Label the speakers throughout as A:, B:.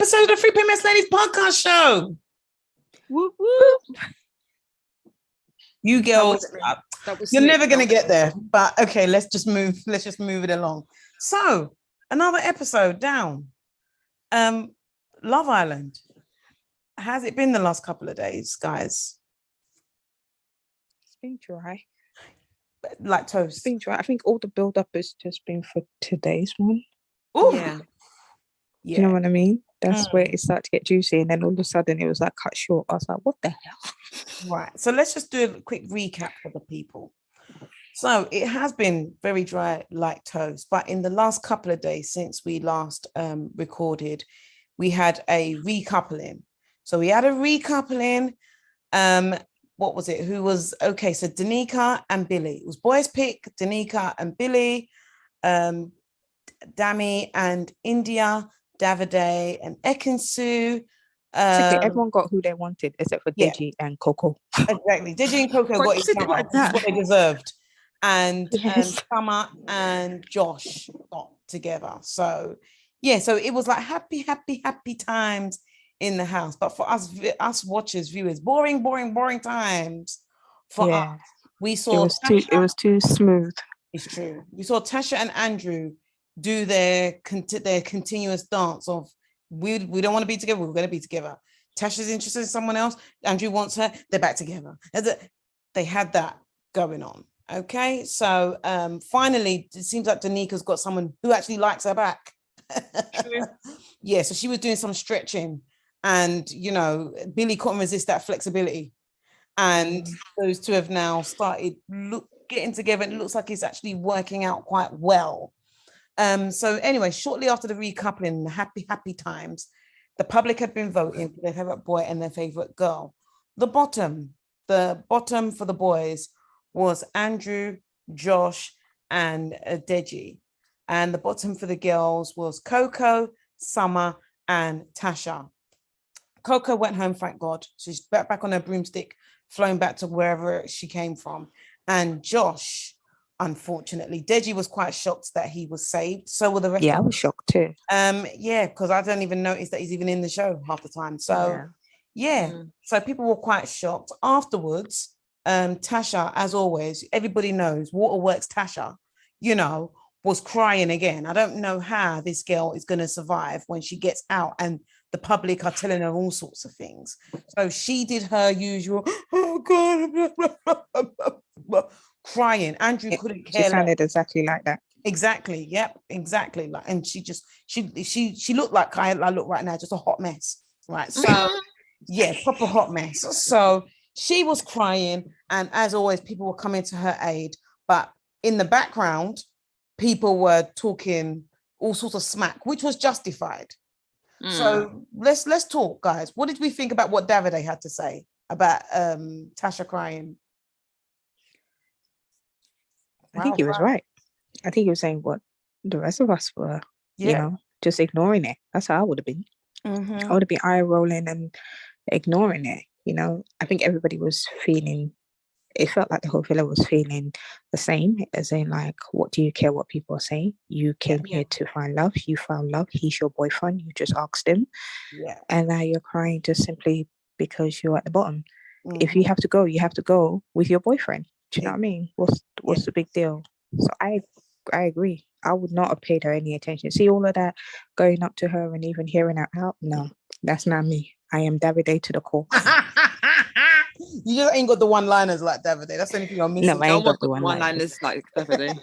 A: episode of the Free PMS Ladies podcast show.
B: Whoop, whoop.
A: You girls, you're never going to get there. But okay, let's just move it along. So, another episode down. Love Island. Has it been the last couple of days, guys?
B: It's been dry.
A: Like toast.
B: It's been dry. I think all the build-up has just been for today's one.
A: Ooh.
B: Yeah. You know what I mean? That's where it started to get juicy, and then all of a sudden it was like cut short. I was like, what the hell?
A: Right. So let's just do a quick recap for the people. So it has been very dry like toast, but in the last couple of days since we last recorded, we had a recoupling. So we had a recoupling. What was it? Who was okay? So Danica and Billy. It was boys pick, Danica and Billy, Dami and India, Davide and Ekin-Su.
B: Everyone got who they wanted except for Deji and Coco.
A: Exactly. Deji and Coco got each other. That's what they deserved. And Summer and Josh got together. So yeah, so it was like happy times in the house. But for us watchers, viewers, boring times for us. We saw
B: it was too smooth.
A: It's true. We saw Tasha and Andrew do their continuous dance of we don't want to be together, we're going to be together. Tasha's interested in someone else, Andrew wants her, they're back together. They had that going on. Okay, so finally it seems like Danica's got someone who actually likes her back. Yeah, so she was doing some stretching, and you know, Billy couldn't resist that flexibility, and those two have now started getting together, and it looks like it's actually working out quite well. So anyway, shortly after the recoupling, the happy times, the public had been voting for their favorite boy and their favorite girl. The bottom for the boys was Andrew, Josh, and Deji. And the bottom for the girls was Coco, Summer, and Tasha. Coco went home, thank God. She's back on her broomstick, flown back to wherever she came from. And Josh, unfortunately, Deji was quite shocked that he was saved. So were the rest.
B: Yeah, I was shocked too.
A: Yeah, because I don't even notice that he's even in the show half the time. So so people were quite shocked. Afterwards, Tasha, as always, everybody knows Waterworks Tasha, you know, was crying again. I don't know how this girl is going to survive when she gets out and the public are telling her all sorts of things. So she did her usual, oh God, crying. Andrew couldn't care.
B: She sounded exactly like that.
A: Exactly. Yep. Exactly. Like, and she looked like I look right now, just a hot mess. Right. So yeah, proper hot mess. So she was crying, and as always, people were coming to her aid. But in the background, people were talking all sorts of smack, which was justified. So let's talk, guys. What did we think about what Davide had to say about Tasha crying?
B: I think he was right. I think he was saying what the rest of us were, you know, just ignoring it. That's how I would have been. I would have been eye rolling and ignoring it. You know, I think everybody was feeling, it felt like the whole villa was feeling the same, as in like, what do you care what people are saying? You came here to find love. You found love. He's your boyfriend. You just asked him. Yeah. And now you're crying just simply because you're at the bottom. If you have to go, you have to go with your boyfriend. Do you know what I mean? What's the big deal? So I agree. I would not have paid her any attention. See all of that going up to her and even hearing her out? No, that's not me. I am Davide to the core.
A: You just ain't got the one-liners like Davide. That's the only thing I'm missing.
B: No, I ain't got the one-liners
C: like Davide.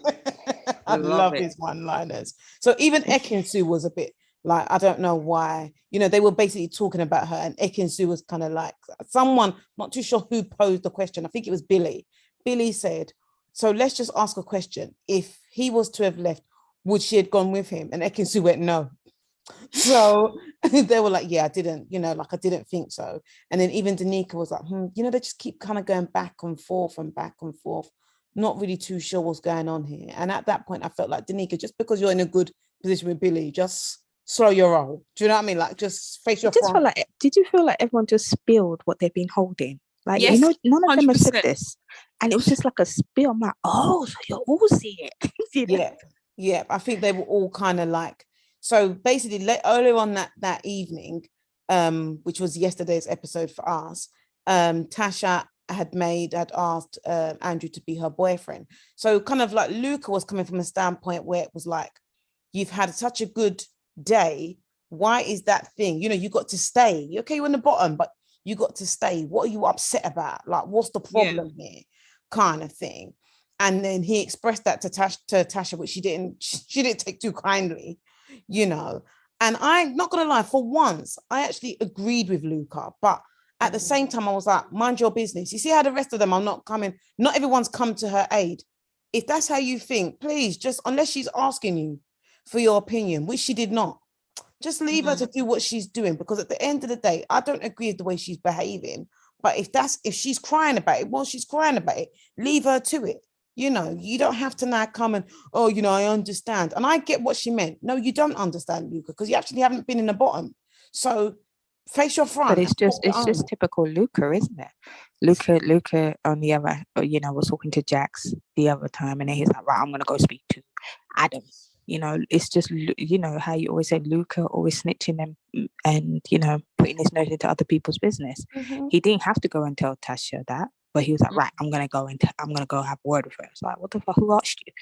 A: I love his one-liners. So even Ekin-Su was a bit like, I don't know why. You know, they were basically talking about her, and Ekin-Su was kind of like, someone, not too sure who posed the question. I think it was Billy. Billy said, so let's just ask a question. If he was to have left, would she have gone with him? And Ekin-Su went, no. So they were like, yeah, I didn't think so. And then even Danica was like, you know, they just keep kind of going back and forth, not really too sure what's going on here. And at that point, I felt like, Danica, just because you're in a good position with Billy, just slow your roll. Do you know what I mean? Like, just face your front.
B: Did you feel like everyone just spilled what they've been holding? Like, yes, you know, none of 100%. Them have said this. And it was just like a spill. I'm like, oh, so you all see it.
A: Yeah. I think they were all kind of like So basically, earlier on that evening, which was yesterday's episode for us, Tasha had asked Andrew to be her boyfriend. So kind of like Luca was coming from a standpoint where it was like, you've had such a good day. Why is that thing? You got to stay. You're okay, you're on the bottom, but you got to stay. What are you upset about? Like, what's the problem here? Kind of thing. And then he expressed that to Tasha, which she didn't take too kindly, And I'm not gonna lie, for once, I actually agreed with Luca, but at the same time, I was like, mind your business. You see how the rest of them are not coming, not everyone's come to her aid. If that's how you think, please, just unless she's asking you for your opinion, which she did not, just leave her to do what she's doing, because at the end of the day, I don't agree with the way she's behaving. But if she's crying about it, well, she's crying about it. Leave her to it. You don't have to now come and, I understand. And I get what she meant. No, you don't understand, Luca, because you actually haven't been in the bottom. So face your front.
B: But it's just typical Luca, isn't it? Luca on the other, was talking to Jax the other time, and then he's like, right, I'm going to go speak to Adam. It's just, how you always say Luca always snitching and putting his nose into other people's business. He didn't have to go and tell Tasha that. But he was like, right, I'm gonna go have a word with her. It's like, what the fuck? Who asked you?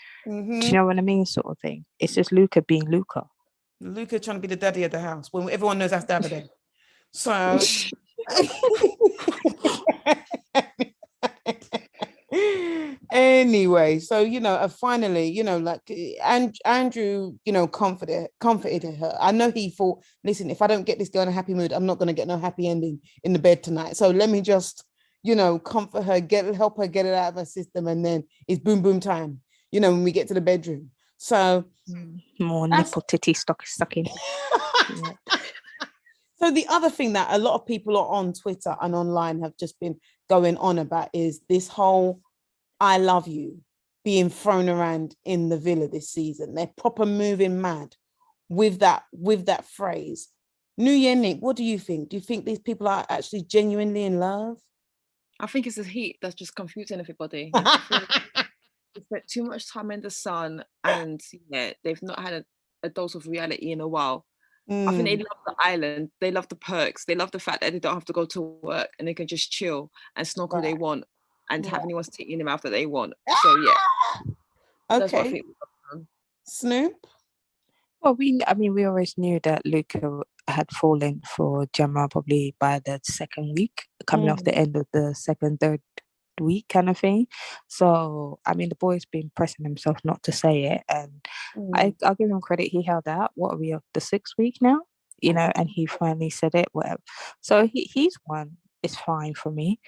B: Do you know what I mean? Sort of thing. It's just Luca being Luca.
A: Luca trying to be the daddy of the house when everyone knows that's Davide. So anyway, so finally, Andrew, comforted her. I know he thought, listen, if I don't get this girl in a happy mood, I'm not gonna get no happy ending in the bed tonight. So let me just comfort her, help her get it out of her system, and then it's boom boom time, when we get to the bedroom. So
B: more nipple titty sucking.
A: So the other thing that a lot of people are on Twitter and online have just been going on about is this whole I love you being thrown around in the villa this season. They're proper moving mad with that phrase. Nuye, Nick, what do you think? Do you think these people are actually genuinely in love?
C: I think it's the heat that's just confusing everybody. They spent too much time in the sun, and they've not had a dose of reality in a while. I think they love the island, they love the perks, they love the fact that they don't have to go to work and they can just chill and snorkel they want and have anyone's tea in their mouth that they want. So that's what I think.
A: Snoop?
B: Well, we always knew that Luca had fallen for Gemma probably by the second week, coming off the end of the third week kind of thing. So, the boy's been pressing himself not to say it. And I'll give him credit. He held out. What are we up the 6th week now? And he finally said it, whatever. So he's one. It's fine for me.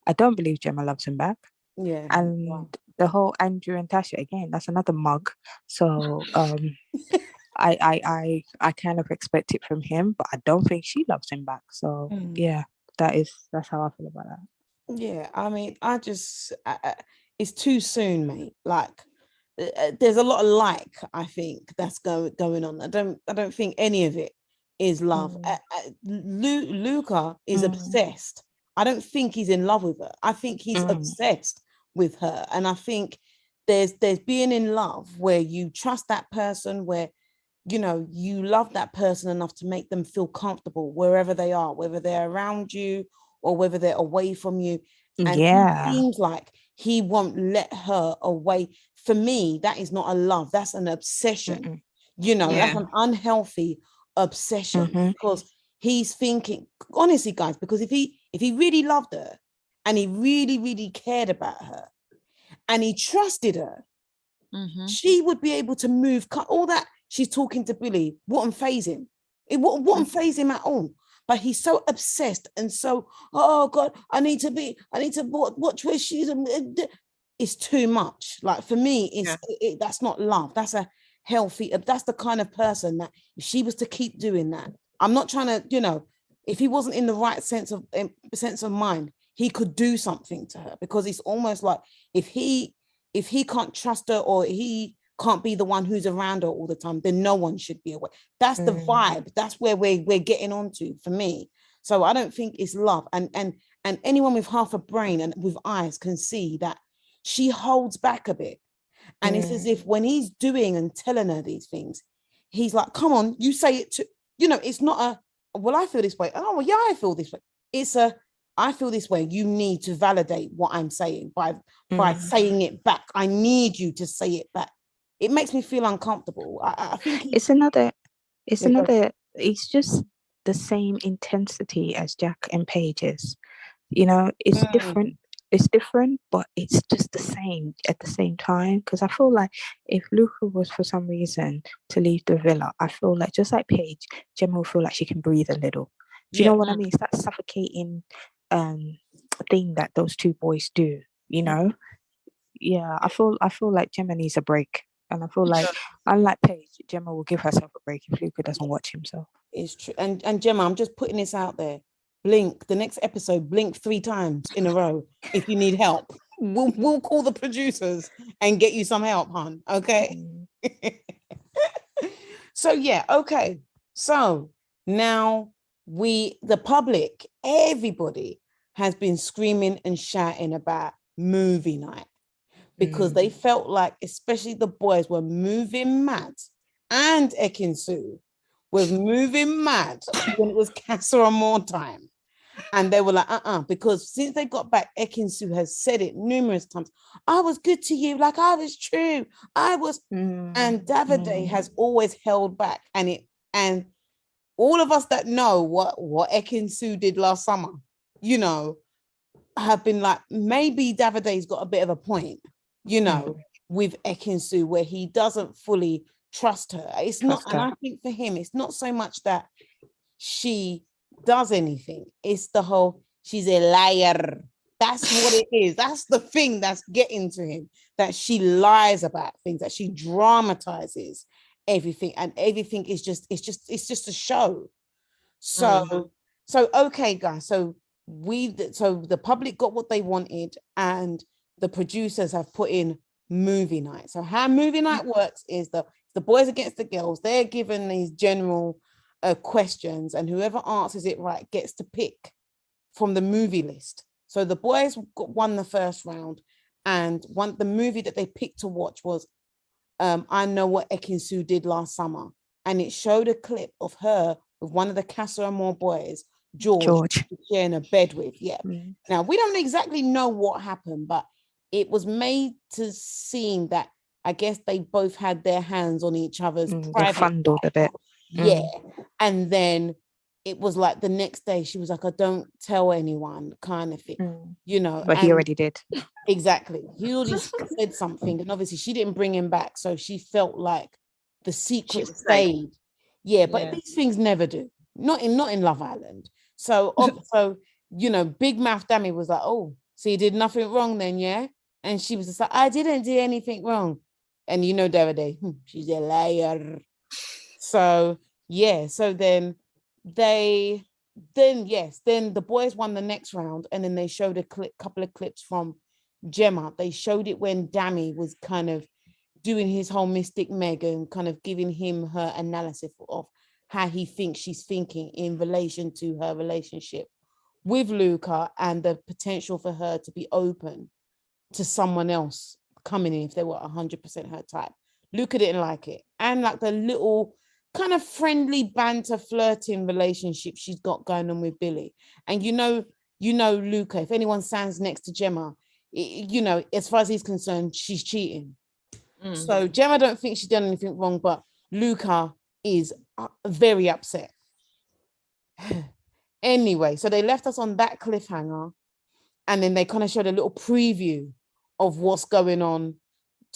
B: I don't believe Gemma loves him back.
A: Yeah.
B: And the whole Andrew and Tasha, again, that's another mug. So, I kind of expect it from him, but I don't think she loves him back. So that's how I feel about that.
A: Yeah, I just it's too soon, mate. Like there's a lot of I think that's going on. I don't think any of it is love. Luca is obsessed. I don't think he's in love with her. I think he's obsessed with her, and I think there's being in love where you trust that person, where you love that person enough to make them feel comfortable wherever they are, whether they're around you or whether they're away from you. And it seems like he won't let her away. For me, that is not a love. That's an obsession. That's an unhealthy obsession, because he's thinking, honestly, guys, because if he really loved her and he really, really cared about her and he trusted her, she would be able to move all that. She's talking to Billy, wouldn't faze him. It wouldn't faze him at all. But he's so obsessed and so, oh God, I need to watch where she's. It's too much. Like for me, that's not love. That's a healthy. That's the kind of person that if she was to keep doing that, I'm not trying to, if he wasn't in the right sense of mind, he could do something to her, because it's almost like if he can't trust her, or he can't be the one who's around her all the time, then no one should be away. That's the vibe. That's where we're getting onto for me. So I don't think it's love. And anyone with half a brain and with eyes can see that she holds back a bit. And it's as if when he's doing and telling her these things, he's like, come on, you say it to, it's not well, I feel this way. Oh, well, yeah, I feel this way. It's I feel this way. You need to validate what I'm saying by saying it back. I need you to say it back. It makes me feel uncomfortable. I think
B: it's just the same intensity as Jack and Paige's. It's different. It's different, but it's just the same at the same time. Because I feel like if Luca was for some reason to leave the villa, I feel like just like Paige, Gemma will feel like she can breathe a little. Do you know what I mean? It's that suffocating thing that those two boys do. Yeah, I feel like Gemma needs a break, and I feel like unlike Paige, Gemma will give herself a break if Luca doesn't watch himself.
A: It's true, and Gemma, I'm just putting this out there. Blink the next episode. Blink 3 times in a row if you need help. We'll call the producers and get you some help, hon. Okay. So yeah, okay. So now the public, everybody has been screaming and shouting about movie night because they felt like, especially the boys, were moving mad, and Ekin-Su was moving mad when it was Casa Amor time. And they were like, because since they got back, Ekin-Su has said it numerous times. I was good to you, like I was true. I was, and Davide has always held back. And all of us that know what Ekin-Su did last summer, have been like, maybe Davide's got a bit of a point, with Ekin-Su, where he doesn't fully trust her. It's not, and I think for him, it's not so much that she does anything. It's the whole, she's a liar. That's what it is. That's the thing that's getting to him, that she lies about things, that she dramatizes everything, and everything is just a show. So okay, guys, so the public got what they wanted, and the producers have put in movie night. So how movie night works is the boys against the girls. They're given these general questions, and whoever answers it right gets to pick from the movie list. So the boys won the first round, and the movie that they picked to watch was I Know What Ekin-Su Did Last Summer, and it showed a clip of her with one of the Casa Amor boys, George, sharing a bed with. Now we don't exactly know what happened, but it was made to seem that I guess they both had their hands on each other's private.
B: They fondled a bit.
A: And then it was like the next day she was like, I don't tell anyone, kind of thing,
B: but he already did.
A: Exactly, he already said something, and obviously she didn't bring him back, so she felt like the secret stayed. But these things never do, not in Love Island. So Big Mouth Dami was like, oh, so you did nothing wrong then, yeah? And she was just like, I didn't do anything wrong. And Davide, she's a liar. So so then the boys won the next round, and then they showed a couple of clips from Gemma. They showed it when Dami was kind of doing his whole Mystic Meg and kind of giving him her analysis of how he thinks she's thinking in relation to her relationship with Luca, and the potential for her to be open to someone else coming in if they were 100% her type. Luca didn't like it, and like the little kind of friendly banter flirting relationship she's got going on with Billy. And Luca, if anyone stands next to Gemma, as far as he's concerned, she's cheating. So Gemma don't think she's done anything wrong, but Luca is very upset. Anyway, so they left us on that cliffhanger, and then they kind of showed a little preview of what's going on,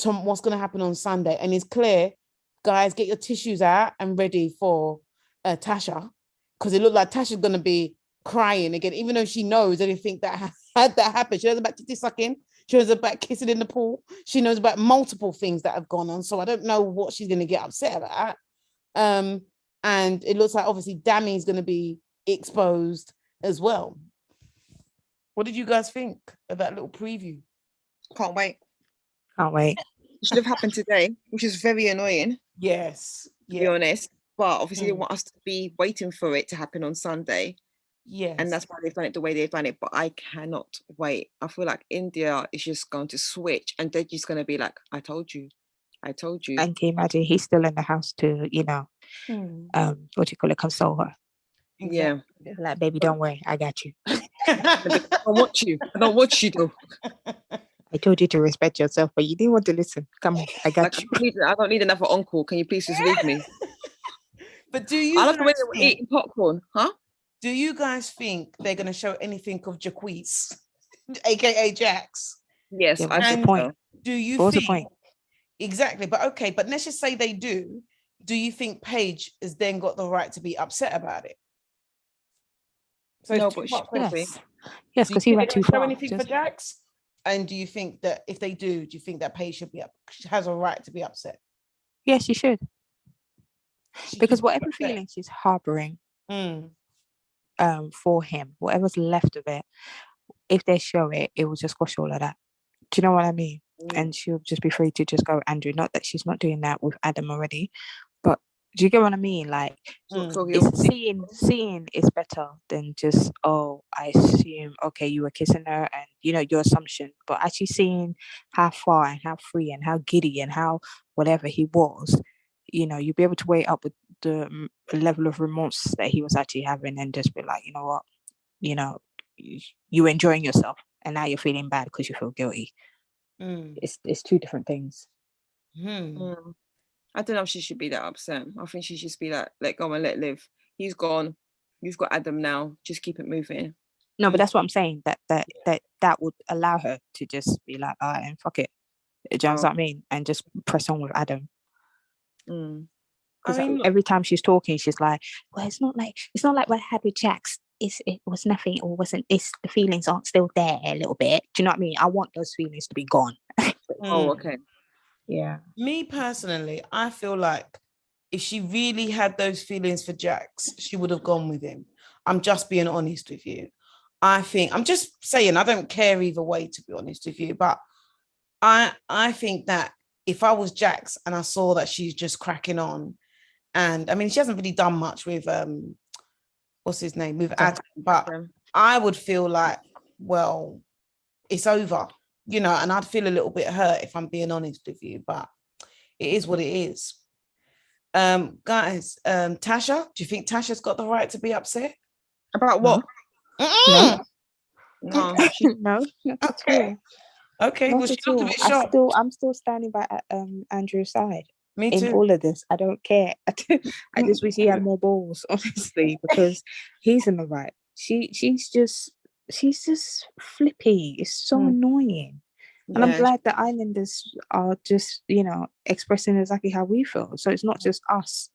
A: what's going to happen on Sunday. And it's clear, guys, get your tissues out and ready for Tasha, because it looked like Tasha's going to be crying again, even though she knows everything that happened. She knows about titty sucking. She knows about kissing in the pool. She knows about multiple things that have gone on. So I don't know what she's going to get upset about. And it looks like obviously Dami's going to be exposed as well. What did you guys think of that little preview?
C: Can't wait.
B: It
C: should have happened today, which is very annoying.
A: Yes.
C: To be honest. But obviously they want us to be waiting for it to happen on Sunday.
A: Yes.
C: And that's why they've done it the way they've done it. But I cannot wait. I feel like India is just going to switch, and they're just going to be like, I told you. I told you.
B: And can you imagine he's still in the house to, what do you call it, console her.
C: Yeah.
B: Like, baby, don't worry, I got you.
C: I don't watch you. I don't watch you though.
B: I told you to respect yourself, but you didn't want to listen. Come on, I got you.
C: I don't need another uncle. Can you please just leave me?
A: But do you?
C: I love the way they were eating popcorn, huh?
A: Do you guys think they're going to show anything of Jaquise, aka Jax?
C: Yes,
B: yeah, what's the point?
A: Do you
B: what's
A: think
B: the point?
A: Exactly? But okay, but let's just say they do. Do you think Paige has then got the right to be upset about it?
C: So no, but
B: yes, because he went too far.
A: Show anything for Jax? And do you think that if they do you think that Paige has a right to be upset?
B: Yes, she should. Because whatever feeling she's harboring for him, whatever's left of it, if they show it, it will just squash all of that. Do you know what I mean? And she'll just be free to just go with Andrew. Not that she's not doing that with Adam already, but do you get what I mean? Like, seeing is better than just, I assume, okay, you were kissing her and, your assumption. But actually seeing how far and how free and how giddy and how whatever he was, you'll be able to weigh up with the level of remorse that he was actually having and just be like, you know what, you're enjoying yourself and now you're feeling bad because you feel guilty. It's two different things.
C: I don't know if she should be that upset. I think she should just be like, let go and let live. He's gone. You've got Adam now. Just keep it moving.
B: No, but that's what I'm saying. That would allow her to just be like, all right, and fuck it. Do you know what I mean? And just press on with Adam. Because every time she's talking, she's like, well, it's not like what I had with Jax. It was nothing, or wasn't. The feelings aren't still there a little bit. Do you know what I mean? I want those feelings to be gone.
C: Oh, okay.
B: Yeah.
A: Me personally, I feel like if she really had those feelings for Jax, she would have gone with him. I'm just being honest with you. I'm just saying, I don't care either way, to be honest with you, but I think that if I was Jax and I saw that she's just cracking on, and I mean, she hasn't really done much with what's his name, with Adam, but I would feel like, well, it's over. And I'd feel a little bit hurt if I'm being honest with you, but it is what it is. Guys, Tasha, do you think Tasha's got the right to be upset?
C: About what?
B: No. No, not at all.
A: Okay,
B: not at all. I'm still standing by Andrew's side.
A: Me too.
B: In all of this, I don't care. I just wish he had more balls, honestly, because he's in the right. She's just flippy. It's so annoying. And I'm glad the Islanders are just, expressing exactly how we feel. So it's not just us,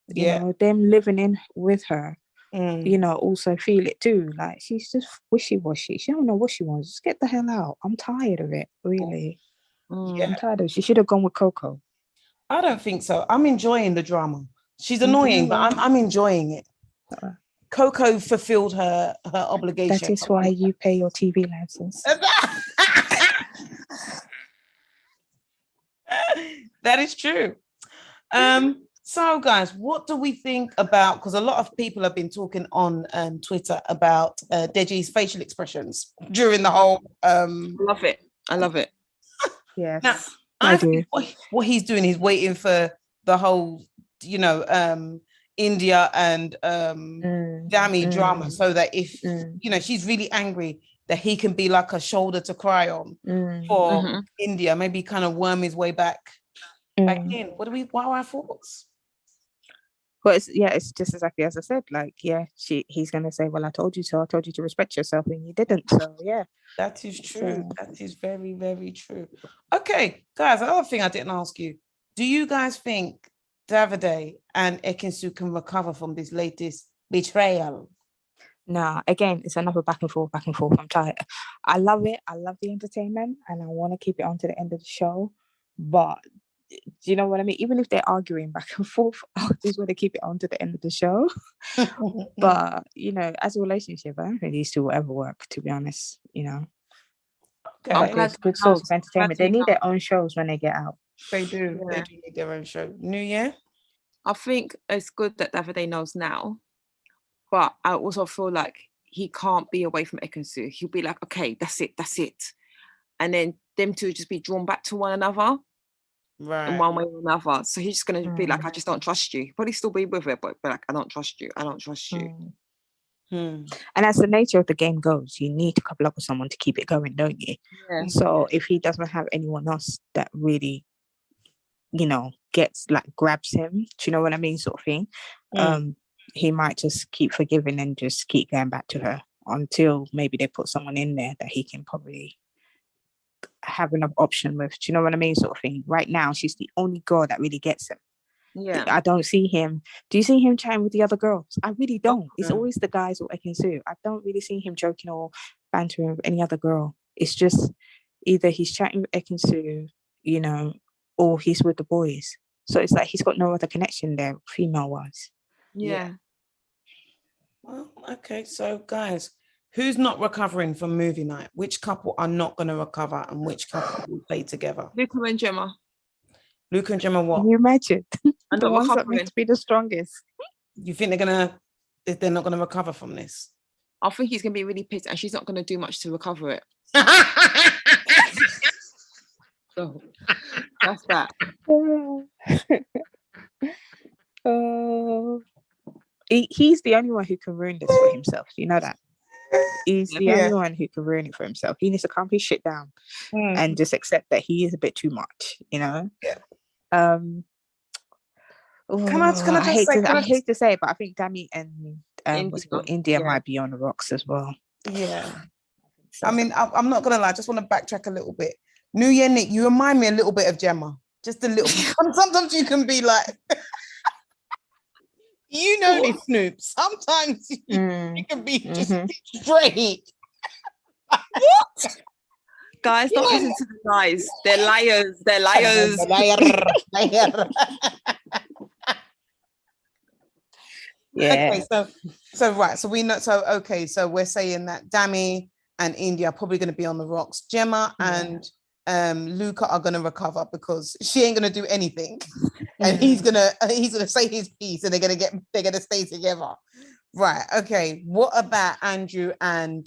B: them living in with her, also feel it too. Like, she's just wishy-washy. She don't know what she wants. Just get the hell out. I'm tired of it, really. I'm tired of it. She should have gone with Coco.
A: I don't think so. I'm enjoying the drama. She's annoying, but I'm enjoying it. Coco fulfilled her obligation.
B: That is why you pay your TV license.
A: That is true. So guys, what do we think about, because a lot of people have been talking on Twitter about Deji's facial expressions during the whole
C: I love it.
B: Yes.
A: Now, I think what he's doing is waiting for the whole India and Dami drama, so that if she's really angry, that he can be like a shoulder to cry on for India, maybe kind of worm his way back in. What are our thoughts?
B: Well, it's just exactly as I said. Like, he's gonna say, well, I told you so. I told you to respect yourself, and you didn't. So
A: that is true. That is very, very true. Okay, guys, another thing I didn't ask you: do you guys think Davide and Ekin-Su can recover from this latest betrayal?
B: Nah, again, it's another back and forth. I'm tired. I love it. I love the entertainment, and I want to keep it on to the end of the show. But do you know what I mean? Even if they're arguing back and forth, I just want to keep it on to the end of the show. But as a relationship, I don't think these two will ever work, to be honest.
A: Okay.
B: It's good source of entertainment. They need their own shows when they get out.
A: They do. They do need their own show. New Year.
C: I think it's good that Davide knows now, but I also feel like he can't be away from Ekin-Su. He'll be like, okay, that's it. And then them two just be drawn back to one another. in one way or another. So he's just gonna be like, I just don't trust you. Probably still be with it, but be like, I don't trust you. I don't trust you.
B: And as the nature of the game goes, you need to couple up with someone to keep it going, don't you?
C: Yeah.
B: So if he doesn't have anyone else that really, gets like grabs him, do you know what I mean, sort of thing, he might just keep forgiving and just keep going back to her until maybe they put someone in there that he can probably have enough option with. Do you know what I mean, sort of thing? Right now, she's the only girl that really gets him.
C: Yeah.
B: I don't see him. Do you see him chatting with the other girls? I really don't. It's always the guys or Ekin-Su. I don't really see him joking or bantering with any other girl. It's just either he's chatting with Ekin-Su, or he's with the boys. So it's like he's got no other connection there, female-wise.
C: Yeah.
A: Well, okay. So, guys, who's not recovering from movie night? Which couple are not going to recover and which couple will stay together?
C: Luca and Gemma.
A: Luca and Gemma what?
B: Can you imagine?
C: And
B: The ones that meant to be the strongest.
A: You think they're not going to recover from this?
C: I think he's going to be really pissed and she's not going to do much to recover it. So, that's that.
B: He's the only one who can ruin this for himself. You know that? He's the only one who can ruin it for himself. He needs to calm his shit down and just accept that he is a bit too much,
A: Yeah.
B: I hate to say it, but I think Dami and India might be on the rocks as well.
A: Yeah. I mean, I'm not gonna lie, I just want to backtrack a little bit. New Year Nick, you remind me a little bit of Gemma. Just a little bit. Sometimes you can be like this, Snoop. Sometimes you can be just straight.
C: What? Guys, don't listen to the guys. They're liars. They're liars.
A: Liar.
B: Yeah.
A: Okay, so right. So we know. So okay. So we're saying that Dami and India are probably going to be on the rocks. Gemma and Luca are going to recover because she ain't going to do anything, and he's gonna say his piece, and they're gonna stay together. Right. Okay. What about Andrew and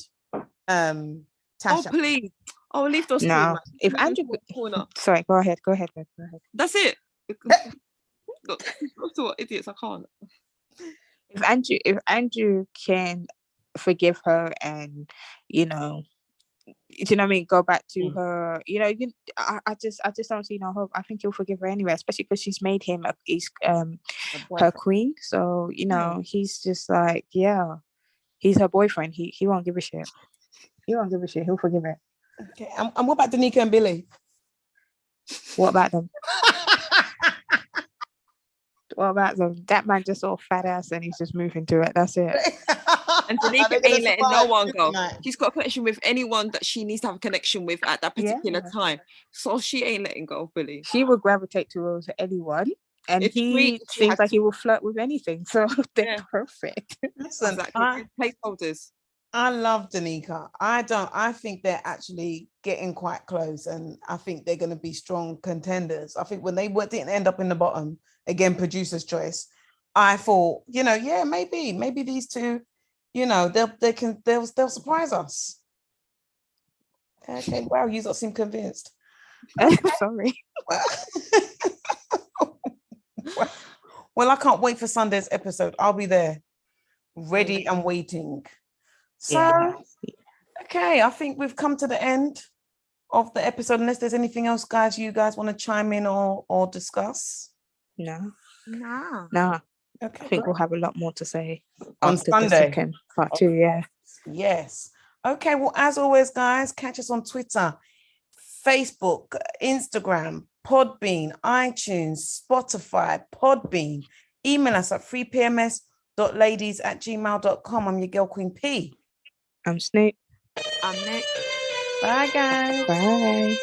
A: Tasha?
C: Oh please. Oh, leave those two.
B: No. If Andrew, sorry, go ahead.
C: That's it. What idiots? I can't.
B: If Andrew can forgive her and do you know what I mean, go back to her, I just don't see no hope. I think he'll forgive her anyway, especially because she's made him her queen. So he's just like, he's her boyfriend. He won't give a shit. He'll forgive her.
A: Okay. And what about Danica and Billy?
B: What about them? What about them? That man just all fat ass and he's just moving to it. That's it.
C: And Danica ain't letting no one go. She's got a connection with anyone that she needs to have a connection with at that particular time. So she ain't letting go of Billy.
B: She will gravitate towards anyone. And he seems like he will flirt with anything. So they're perfect.
A: Listen,
C: placeholders.
A: I love Danica. I think they're actually getting quite close, and I think they're going to be strong contenders. I think when they didn't end up in the bottom, again, producer's choice, I thought, maybe these two, they'll surprise us. Okay, wow, you don't seem convinced.
B: Sorry.
A: Well, I can't wait for Sunday's episode. I'll be there, ready and waiting. So, okay, I think we've come to the end of the episode. Unless there's anything else, guys, you guys want to chime in or discuss?
B: No.
A: Okay,
B: I think we'll have a lot more to say
A: on Sunday.
B: Part 2, yeah.
A: Yes. Okay, well, as always, guys, catch us on Twitter, Facebook, Instagram, Podbean, iTunes, Spotify, Podbean. Email us at freepms.ladies@gmail.com. I'm your girl, Queen P.
B: I'm Snoop.
C: I'm Nick.
A: Bye, guys.
B: Bye.